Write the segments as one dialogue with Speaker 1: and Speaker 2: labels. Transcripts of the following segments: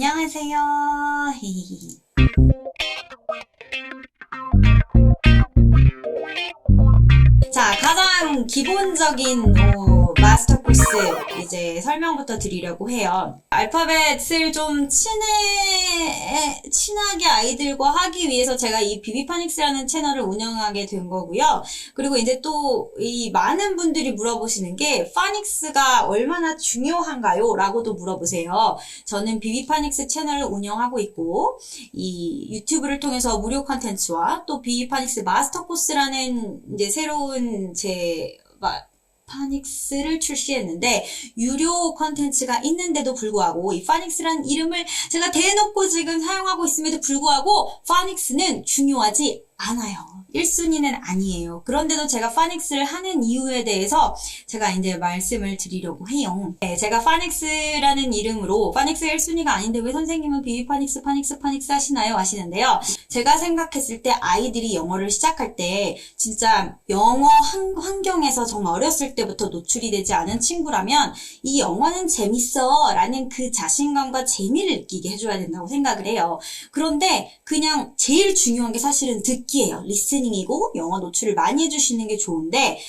Speaker 1: 안녕하세요. 히히히. 자, 가장 기본적인 마스터 코스 이제 설명부터 드리려고 해요. 알파벳을 좀 친하게 아이들과 하기 위해서 제가 이 비비파닉스라는 채널을 운영하게 된 거고요. 그리고 이제 또 이 많은 분들이 물어보시는 게 파닉스가 얼마나 중요한가요? 라고도 물어보세요. 저는 비비파닉스 채널을 운영하고 있고 이 유튜브를 통해서 무료 컨텐츠와 또 비비파닉스 마스터 코스라는 이제 새로운 제 파닉스를 출시했는데 유료 컨텐츠가 있는데도 불구하고 이 파닉스라는 이름을 제가 대놓고 지금 사용하고 있음에도 불구하고 파닉스는 중요하지 않아요. 1순위는 아니에요. 그런데도 제가 파닉스를 하는 이유에 대해서 제가 이제 말씀을 드리려고 해요. 네, 제가 파닉스라는 이름으로 파닉스 1순위가 아닌데 왜 선생님은 비비파닉스 파닉스 하시나요? 하시는데요. 제가 생각했을 때 아이들이 영어를 시작할 때 진짜 영어 환경에서 정말 어렸을 때부터 노출이 되지 않은 친구라면 이 영어는 재밌어 라는 그 자신감과 재미를 느끼게 해줘야 된다고 생각을 해요. 그런데 그냥 제일 중요한 게 사실은 듣기예요. 리스닝이고 영어 노출을 많이 해주시는 게 좋은데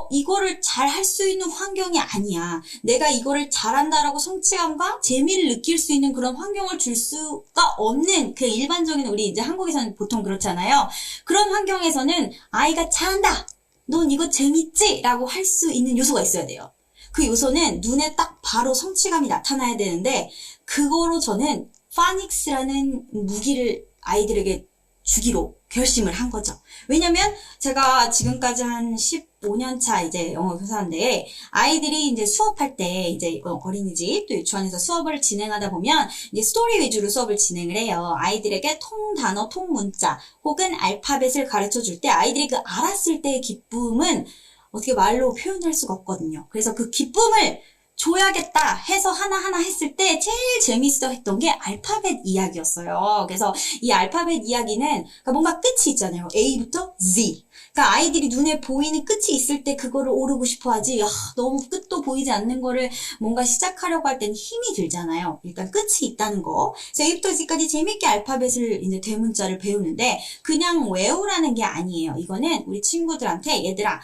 Speaker 1: 이거를 잘 할 수 있는 환경이 아니야. 내가 이거를 잘한다라고 성취감과 재미를 느낄 수 있는 그런 환경을 줄 수가 없는 그 일반적인 우리 이제 한국에서는 보통 그렇잖아요. 그런 환경에서는 아이가 잘한다. 넌 이거 재밌지? 라고 할 수 있는 요소가 있어야 돼요. 그 요소는 눈에 딱 바로 성취감이 나타나야 되는데 그거로 저는 파닉스라는 무기를 아이들에게 주기로 결심을 한 거죠. 왜냐면 제가 지금까지 한 15년 차 이제 영어 교사인데 아이들이 이제 수업할 때 이제 어린이집 또 유치원에서 수업을 진행하다 보면 이제 스토리 위주로 수업을 진행을 해요. 아이들에게 통단어, 통문자 혹은 알파벳을 가르쳐 줄 때 아이들이 그 알았을 때의 기쁨은 어떻게 말로 표현할 수가 없거든요. 그래서 그 기쁨을 줘야겠다 해서 하나하나 했을 때 제일 재밌어 했던 게 알파벳 이야기였어요. 그래서 이 알파벳 이야기는 그러니까 뭔가 끝이 있잖아요. A부터 Z. 그러니까 아이들이 눈에 보이는 끝이 있을 때 그거를 오르고 싶어 하지 너무 끝도 보이지 않는 거를 뭔가 시작하려고 할 땐 힘이 들잖아요. 일단 끝이 있다는 거. 그래서 A부터 Z까지 재밌게 알파벳을 이제 대문자를 배우는데 그냥 외우라는 게 아니에요. 이거는 우리 친구들한테 얘들아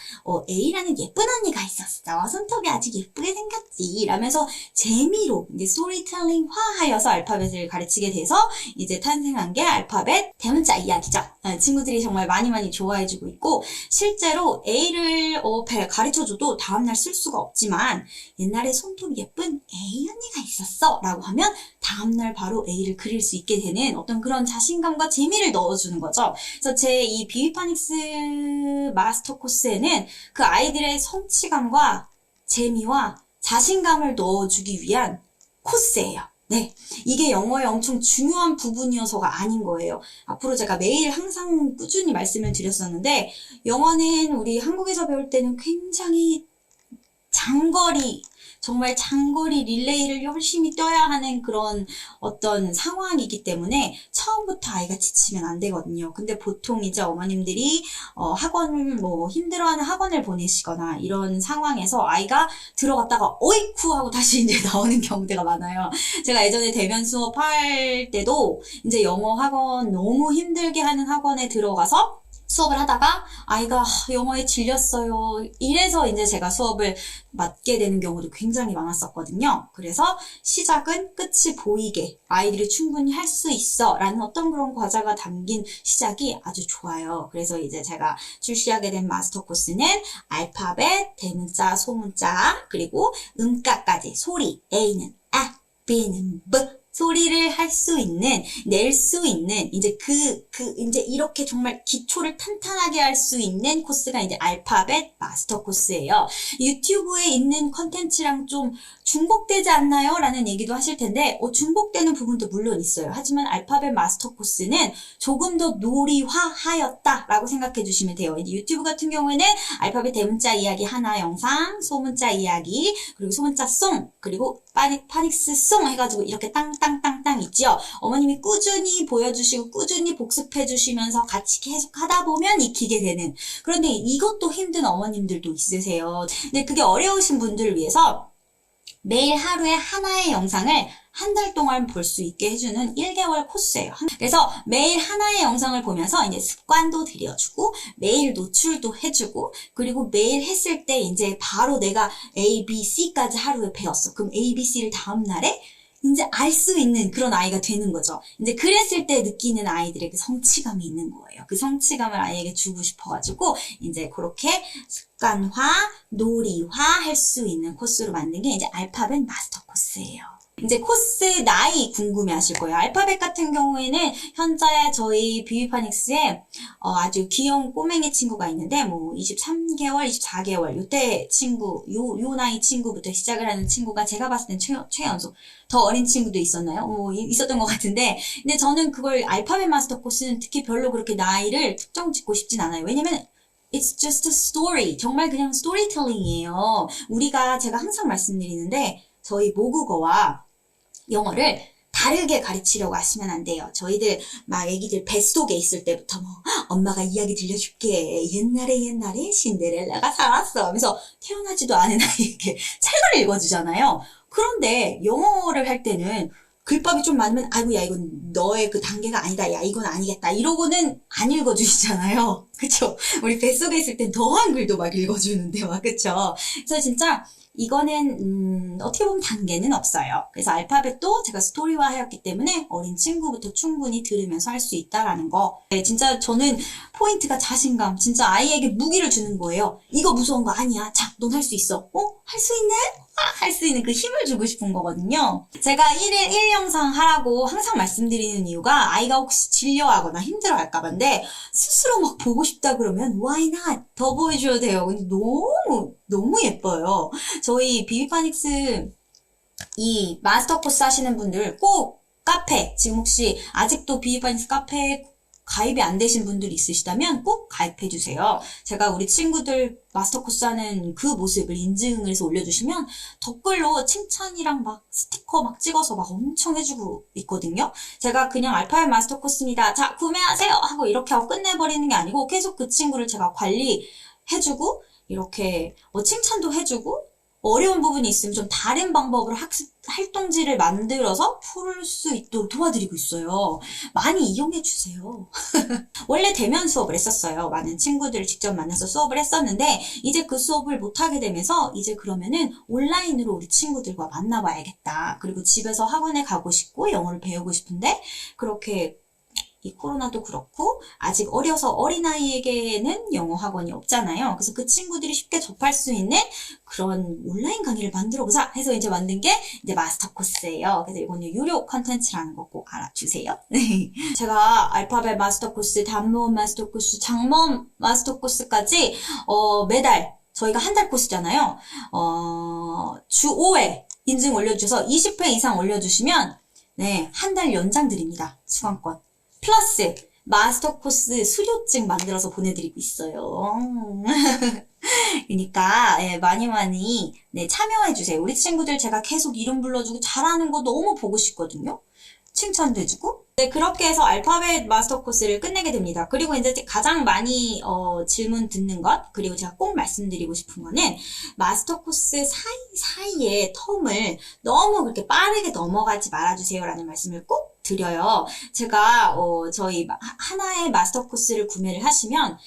Speaker 1: A라는 예쁜 언니가 있었어. 손톱이 아주 예쁘게 생겼지. 라면서 재미로 이제 스토리텔링화하여서 알파벳을 가르치게 돼서 이제 탄생한 게 알파벳 대문자 이야기죠. 친구들이 정말 많이 좋아해주고 있고 실제로 A를 가르쳐줘도 다음날 쓸 수가 없지만 옛날에 손톱이 예쁜 A 언니가 있었어 라고 하면 다음날 바로 A를 그릴 수 있게 되는 어떤 그런 자신감과 재미를 넣어주는 거죠. 그래서 제 이 비비파닉스 마스터 코스에는 그 아이들의 성취감과 재미와 자신감을 넣어주기 위한 코스예요. 네, 이게 영어의 엄청 중요한 부분이어서가 아닌 거예요. 앞으로 제가 매일 항상 꾸준히 말씀을 드렸었는데 영어는 우리 한국에서 배울 때는 굉장히 정말 장거리 릴레이를 열심히 뛰어야 하는 그런 어떤 상황이기 때문에 처음부터 아이가 지치면 안 되거든요. 근데 보통 이제 어머님들이 학원을 힘들어하는 학원을 보내시거나 이런 상황에서 아이가 들어갔다가 어이쿠 하고 다시 이제 나오는 경우가 많아요. 제가 예전에 대면 수업할 때도 이제 영어 학원 너무 힘들게 하는 학원에 들어가서 수업을 하다가 아이가 영어에 질렸어요. 이래서 이제 제가 수업을 맡게 되는 경우도 굉장히 많았었거든요. 그래서 시작은 끝이 보이게 아이들이 충분히 할 수 있어 라는 어떤 그런 과자가 담긴 시작이 아주 좋아요. 그래서 이제 제가 출시하게 된 마스터 코스는 알파벳, 대문자, 소문자 그리고 음가까지 소리 A는 아, B는 B 소리를 할 수 있는, 낼 수 있는, 이제 이제 이렇게 정말 기초를 탄탄하게 할 수 있는 코스가 이제 알파벳 마스터 코스예요. 유튜브에 있는 컨텐츠랑 좀 중복되지 않나요? 라는 얘기도 하실 텐데, 중복되는 부분도 물론 있어요. 하지만 알파벳 마스터 코스는 조금 더 놀이화하였다 라고 생각해 주시면 돼요. 이제 유튜브 같은 경우에는 알파벳 대문자 이야기 하나 영상, 소문자 이야기, 그리고 소문자 송, 그리고 파닉스 송 해가지고 이렇게 땅땅땅땅 있죠. 어머님이 꾸준히 보여주시고 꾸준히 복습해 주시면서 같이 계속 하다 보면 익히게 되는. 그런데 이것도 힘든 어머님들도 있으세요. 근데 그게 어려우신 분들을 위해서 매일 하루에 하나의 영상을 한 달 동안 볼 수 있게 해주는 1개월 코스예요. 그래서 매일 하나의 영상을 보면서 이제 습관도 들여주고 매일 노출도 해주고 그리고 매일 했을 때 이제 바로 내가 A, B, C까지 하루에 배웠어. 그럼 A, B, C를 다음 날에 이제 알 수 있는 그런 아이가 되는 거죠. 이제 그랬을 때 느끼는 아이들에게 성취감이 있는 거예요. 그 성취감을 아이에게 주고 싶어가지고 이제 그렇게 습관화, 놀이화 할 수 있는 코스로 만든 게 이제 알파벳 마스터 코스예요. 이제 코스 나이 궁금해 하실 거예요. 알파벳 같은 경우에는 현재 저희 비비파닉스에 아주 귀여운 꼬맹이 친구가 있는데 뭐 23개월, 24개월 요때 친구, 요 나이 친구부터 시작을 하는 친구가 제가 봤을 땐 최연소. 더 어린 친구도 있었나요? 있었던 것 같은데 근데 저는 그걸 알파벳 마스터 코스는 특히 별로 그렇게 나이를 특정 짓고 싶진 않아요. 왜냐면 It's just a story. 정말 그냥 스토리텔링이에요. 제가 항상 말씀드리는데 저희 모국어와 영어를 다르게 가르치려고 하시면 안 돼요. 저희들 막 애기들 뱃속에 있을 때부터 뭐 엄마가 이야기 들려줄게. 옛날에 신데렐라가 살았어 하면서 태어나지도 않은 아이에게 책을 읽어주잖아요. 그런데 영어를 할 때는 글밥이 좀 많으면 아이고 야 이건 너의 그 단계가 아니다. 야 이건 아니겠다. 이러고는 안 읽어주시잖아요. 그쵸? 우리 뱃속에 있을 땐 더한 글도 막 읽어주는데 막 그쵸? 그래서 진짜 이거는 어떻게 보면 단계는 없어요. 그래서 알파벳도 제가 스토리화 하였기 때문에 어린 친구부터 충분히 들으면서 할 수 있다라는 거. 네, 진짜 저는 포인트가 자신감. 진짜 아이에게 무기를 주는 거예요. 이거 무서운 거 아니야. 자, 넌 할 수 있어. 할 수 있네? 할 수 있는 그 힘을 주고 싶은 거거든요. 제가 1일 1영상 하라고 항상 말씀드리는 이유가 아이가 혹시 질려하거나 힘들어할까 봐인데 스스로 막 보고 싶다 그러면 why not? 더 보여줘야 돼요. 근데 너무 예뻐요. 저희 비비파닉스 이 마스터 코스 하시는 분들 꼭 카페, 지금 혹시 아직도 비비파닉스 카페에 가입이 안 되신 분들이 있으시다면 꼭 가입해주세요. 제가 우리 친구들 마스터 코스 하는 그 모습을 인증을 해서 올려주시면 댓글로 칭찬이랑 막 스티커 막 찍어서 막 엄청 해주고 있거든요. 제가 그냥 알파벳 마스터 코스입니다. 자, 구매하세요! 하고 이렇게 하고 끝내버리는 게 아니고 계속 그 친구를 제가 관리해주고 이렇게 칭찬도 해주고 어려운 부분이 있으면 좀 다른 방법으로 활동지를 만들어서 풀 수 있도록 도와드리고 있어요. 많이 이용해주세요. 원래 대면 수업을 했었어요. 많은 친구들을 직접 만나서 수업을 했었는데 이제 그 수업을 못하게 되면서 이제 그러면은 온라인으로 우리 친구들과 만나봐야겠다. 그리고 집에서 학원에 가고 싶고 영어를 배우고 싶은데 그렇게 이 코로나도 그렇고 아직 어려서 어린아이에게는 영어 학원이 없잖아요. 그래서 그 친구들이 쉽게 접할 수 있는 그런 온라인 강의를 만들어보자 해서 이제 만든 게 이제 마스터 코스예요. 그래서 이거는 유료 컨텐츠라는 거 꼭 알아주세요. 제가 알파벳 마스터 코스, 단모음 마스터 코스, 장모음 마스터 코스까지 매달 저희가 한 달 코스잖아요. 주 5회 인증 올려주셔서 20회 이상 올려주시면 네, 한 달 연장 드립니다. 수강권. 플러스 마스터 코스 수료증 만들어서 보내드리고 있어요. 그러니까 많이 참여해주세요. 우리 친구들 제가 계속 이름 불러주고 잘하는 거 너무 보고 싶거든요. 칭찬도 해주고. 네, 그렇게 해서 알파벳 마스터 코스를 끝내게 됩니다. 그리고 이제 가장 많이 질문 듣는 것, 그리고 제가 꼭 말씀드리고 싶은 거는 마스터 코스 사이에 텀을 너무 그렇게 빠르게 넘어가지 말아주세요 라는 말씀을 꼭 드려요. 제가 저희 하나의 마스터 코스를 구매를 하시면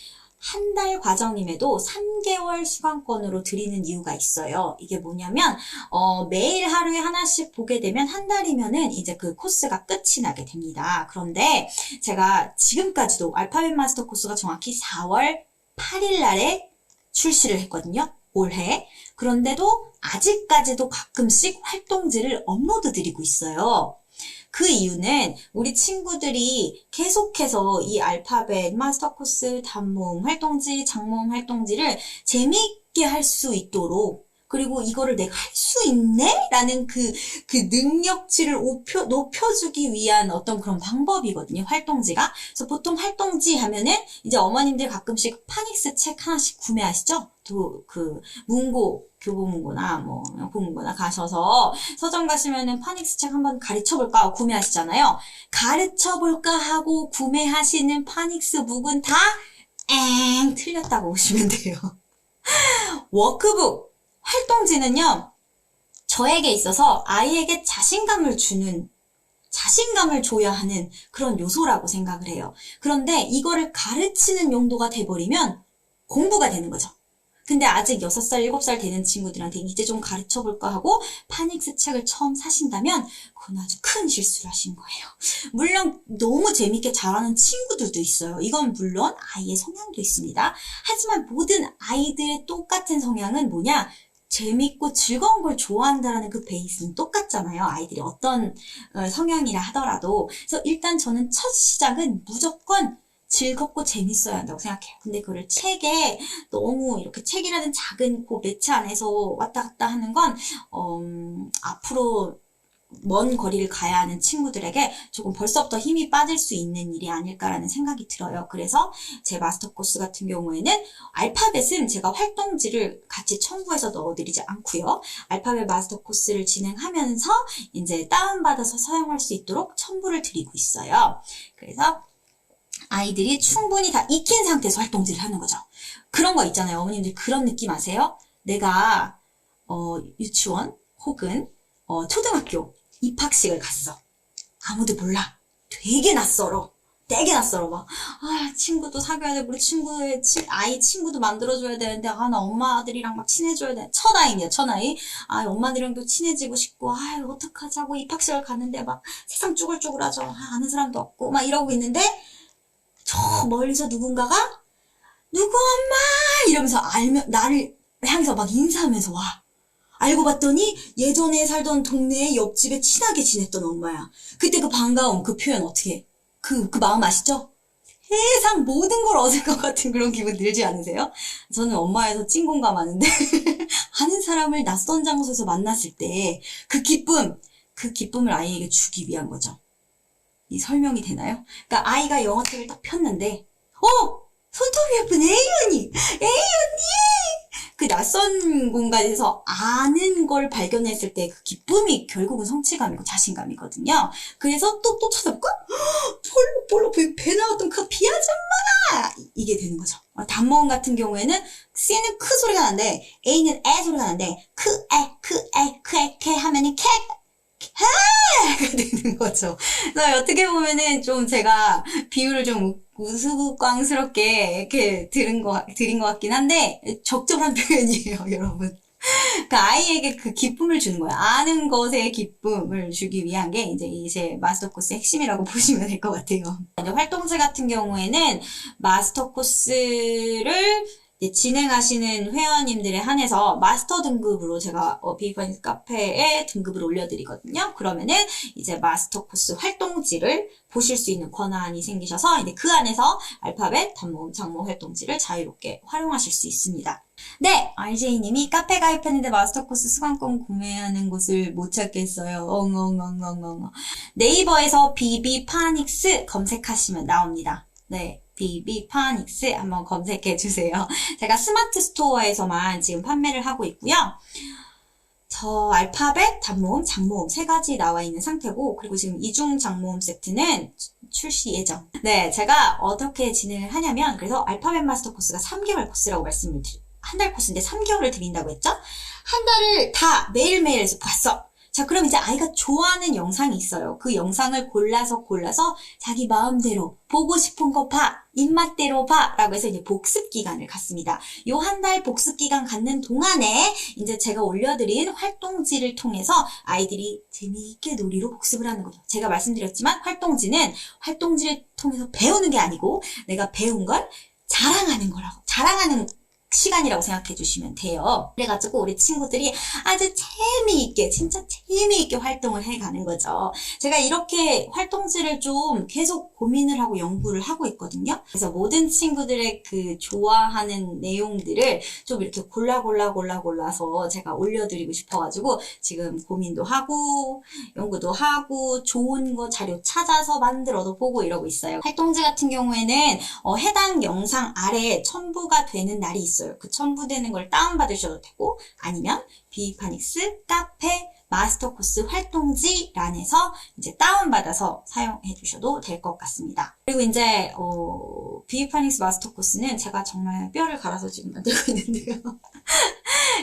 Speaker 1: 한 달 과정임에도 3개월 수강권으로 드리는 이유가 있어요. 이게 뭐냐면 매일 하루에 하나씩 보게 되면 한 달이면은 이제 그 코스가 끝이 나게 됩니다. 그런데 제가 지금까지도 알파벳 마스터 코스가 정확히 4월 8일 날에 출시를 했거든요. 올해. 그런데도 아직까지도 가끔씩 활동지를 업로드 드리고 있어요. 그 이유는 우리 친구들이 계속해서 이 알파벳, 마스터 코스, 단모음 활동지, 장모음 활동지를 재미있게 할 수 있도록 그리고 이거를 내가 할 수 있네? 라는 그 능력치를 높여주기 위한 어떤 그런 방법이거든요, 활동지가. 그래서 보통 활동지 하면은 이제 어머님들 가끔씩 파닉스 책 하나씩 구매하시죠? 또 문고, 교보문고나 교보문고나 가셔서 서점 가시면은 파닉스 책 한번 가르쳐볼까 하고 구매하시잖아요. 가르쳐볼까 하고 구매하시는 파닉스 북은 다 틀렸다고 보시면 돼요. 워크북 활동지는요, 저에게 있어서 아이에게 자신감을 줘야 하는 그런 요소라고 생각을 해요. 그런데 이거를 가르치는 용도가 돼버리면 공부가 되는 거죠. 근데 아직 6살, 7살 되는 친구들한테 이제 좀 가르쳐 볼까 하고 파닉스 책을 처음 사신다면 그건 아주 큰 실수를 하신 거예요. 물론 너무 재밌게 잘하는 친구들도 있어요. 이건 물론 아이의 성향도 있습니다. 하지만 모든 아이들의 똑같은 성향은 뭐냐? 재밌고 즐거운 걸 좋아한다라는 그 베이스는 똑같잖아요. 아이들이 어떤 성향이라 하더라도. 그래서 일단 저는 첫 시작은 무조건 즐겁고 재밌어야 한다고 생각해요. 근데 그거를 책에 너무 이렇게 책이라는 작은 그 매체 안에서 왔다 갔다 하는 건 앞으로 먼 거리를 가야 하는 친구들에게 조금 벌써부터 힘이 빠질 수 있는 일이 아닐까라는 생각이 들어요. 그래서 제 마스터 코스 같은 경우에는 알파벳은 제가 활동지를 같이 첨부해서 넣어드리지 않고요. 알파벳 마스터 코스를 진행하면서 이제 다운받아서 사용할 수 있도록 첨부를 드리고 있어요. 그래서 아이들이 충분히 다 익힌 상태에서 활동지를 하는 거죠. 그런 거 있잖아요. 어머님들 그런 느낌 아세요? 내가 유치원 혹은 초등학교 입학식을 갔어. 아무도 몰라. 되게 낯설어. 되게 낯설어. 막 친구도 사귀어야 돼. 우리 친구의 아이 친구도 만들어줘야 되는데 나 엄마들이랑 막 친해져야 돼. 첫 아이냐, 첫 아이. 엄마들이랑도 친해지고 싶고 어떡하자고 입학식을 갔는데 막 세상 쭈글쭈글하죠. 아는 사람도 없고 막 이러고 있는데 저 멀리서 누군가가 누구 엄마 이러면서 나를 향해서 막 인사하면서 와. 알고 봤더니 예전에 살던 동네의 옆집에 친하게 지냈던 엄마야. 그때 그 반가움, 그 표현 어떻게 그 마음 아시죠? 세상 모든 걸 얻을 것 같은 그런 기분 들지 않으세요? 저는 엄마에서 찐공감하는데 아는 사람을 낯선 장소에서 만났을 때 그 기쁨을 아이에게 주기 위한 거죠. 이 설명이 되나요? 그러니까 아이가 영어책을 딱 폈는데 손톱이 예쁜 에이 언니! 그 낯선 공간에서 아는 걸 발견했을 때 그 기쁨이 결국은 성취감이고 자신감이거든요. 그래서 또 찾아볼까? 볼로 배 나왔던 그 비아줌마! 이게 되는 거죠. 단모음 같은 경우에는 C는 크 소리가 나는데 A는 에 소리가 나는데 크에 하면은 가 되는 거죠. 그래서 어떻게 보면은 좀 제가 비유를 좀 우스꽝스럽게 이렇게 드린 것 같긴 한데 적절한 표현이에요, 여러분. 그 아이에게 그 기쁨을 주는 거예요. 아는 것에 기쁨을 주기 위한 게 이제 제 마스터 코스의 핵심이라고 보시면 될 것 같아요. 이제 활동지 같은 경우에는 마스터 코스를 진행하시는 회원님들에 한해서 마스터 등급으로 제가 비비파닉스 카페에 등급을 올려드리거든요. 그러면은 이제 마스터 코스 활동지를 보실 수 있는 권한이 생기셔서 이제 그 안에서 알파벳, 단모음, 장모음 활동지를 자유롭게 활용하실 수 있습니다. 네, RJ님이 카페 가입했는데 마스터 코스 수강권 구매하는 곳을 못 찾겠어요. 네이버에서 비비파닉스 검색하시면 나옵니다. 네. 비비파닉스 한번 검색해 주세요. 제가 스마트 스토어에서만 지금 판매를 하고 있고요. 저 알파벳, 단모음, 장모음 3가지 나와 있는 상태고 그리고 지금 이중 장모음 세트는 출시 예정. 네, 제가 어떻게 진행을 하냐면 그래서 알파벳 마스터 코스가 3개월 코스라고 말씀을 드려요. 한 달 코스인데 3개월을 드린다고 했죠? 한 달을 다 매일매일 해서 봤어. 자, 그럼 이제 아이가 좋아하는 영상이 있어요. 그 영상을 골라서 자기 마음대로 보고 싶은 거 봐, 입맛대로 봐 라고 해서 이제 복습 기간을 갖습니다. 요 한 달 복습 기간 갖는 동안에 이제 제가 올려드린 활동지를 통해서 아이들이 재미있게 놀이로 복습을 하는 거죠. 제가 말씀드렸지만 활동지를 통해서 배우는 게 아니고 내가 배운 걸 자랑하는 시간이라고 생각해 주시면 돼요. 그래가지고 우리 친구들이 아주 진짜 재미있게 활동을 해가는 거죠. 제가 이렇게 활동지를 좀 계속 고민을 하고 연구를 하고 있거든요. 그래서 모든 친구들의 그 좋아하는 내용들을 좀 이렇게 골라서 제가 올려드리고 싶어가지고 지금 고민도 하고 연구도 하고 좋은 거 자료 찾아서 만들어도 보고 이러고 있어요. 활동지 같은 경우에는 해당 영상 아래에 첨부가 되는 날이 있어요. 그 첨부되는 걸 다운받으셔도 되고 아니면 비비파닉스 카페 마스터 코스 활동지란에서 이제 다운받아서 사용해 주셔도 될 것 같습니다. 그리고 이제 비비파닉스 마스터 코스는 제가 정말 뼈를 갈아서 지금 만들고 있는데요.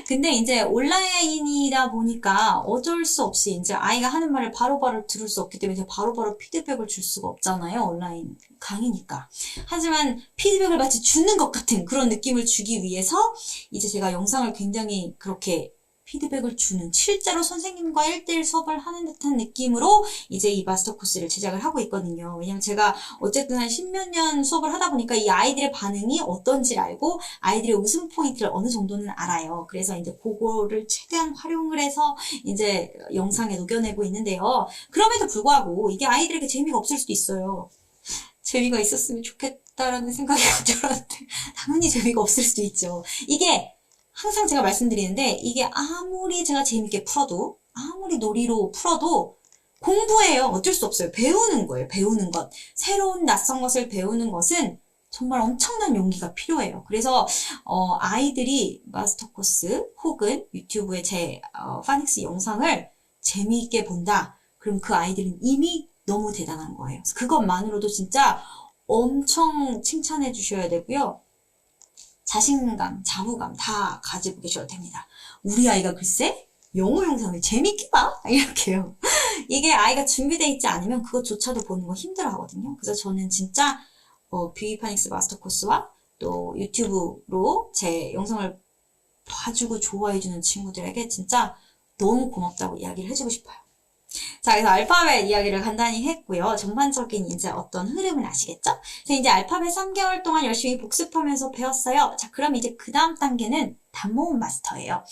Speaker 1: 근데 이제 온라인이다 보니까 어쩔 수 없이 이제 아이가 하는 말을 바로바로 들을 수 없기 때문에 제가 바로바로 피드백을 줄 수가 없잖아요. 온라인 강의니까. 하지만 피드백을 마치 주는 것 같은 그런 느낌을 주기 위해서 이제 제가 영상을 굉장히 그렇게 피드백을 주는, 실제로 선생님과 1대1 수업을 하는 듯한 느낌으로 이제 이 마스터 코스를 제작을 하고 있거든요. 왜냐면 제가 어쨌든 한 10몇 년 수업을 하다 보니까 이 아이들의 반응이 어떤지를 알고 아이들의 웃음 포인트를 어느 정도는 알아요. 그래서 이제 그거를 최대한 활용을 해서 이제 영상에 녹여내고 있는데요. 그럼에도 불구하고 이게 아이들에게 재미가 없을 수도 있어요. 재미가 있었으면 좋겠다라는 생각이 들었는데 당연히 재미가 없을 수도 있죠. 이게 항상 제가 말씀드리는데 이게 아무리 제가 재밌게 풀어도 아무리 놀이로 풀어도 공부예요. 어쩔 수 없어요. 배우는 거예요. 배우는 것. 새로운 낯선 것을 배우는 것은 정말 엄청난 용기가 필요해요. 그래서 아이들이 마스터 코스 혹은 유튜브에 제 파닉스 영상을 재미있게 본다. 그럼 그 아이들은 이미 너무 대단한 거예요. 그것만으로도 진짜 엄청 칭찬해 주셔야 되고요. 자신감, 자부감 다 가지고 계셔도 됩니다. 우리 아이가 글쎄 영어 영상을 재밌게 봐? 이렇게요. 이게 아이가 준비되어 있지 않으면 그것조차도 보는 거 힘들어 하거든요. 그래서 저는 진짜 비비파닉스 마스터 코스와 또 유튜브로 제 영상을 봐주고 좋아해주는 친구들에게 진짜 너무 고맙다고 이야기를 해주고 싶어요. 자, 그래서 알파벳 이야기를 간단히 했고요. 전반적인 이제 어떤 흐름은 아시겠죠? 그래서 이제 알파벳 3개월 동안 열심히 복습하면서 배웠어요. 자, 그럼 이제 그 다음 단계는 단모음 마스터예요.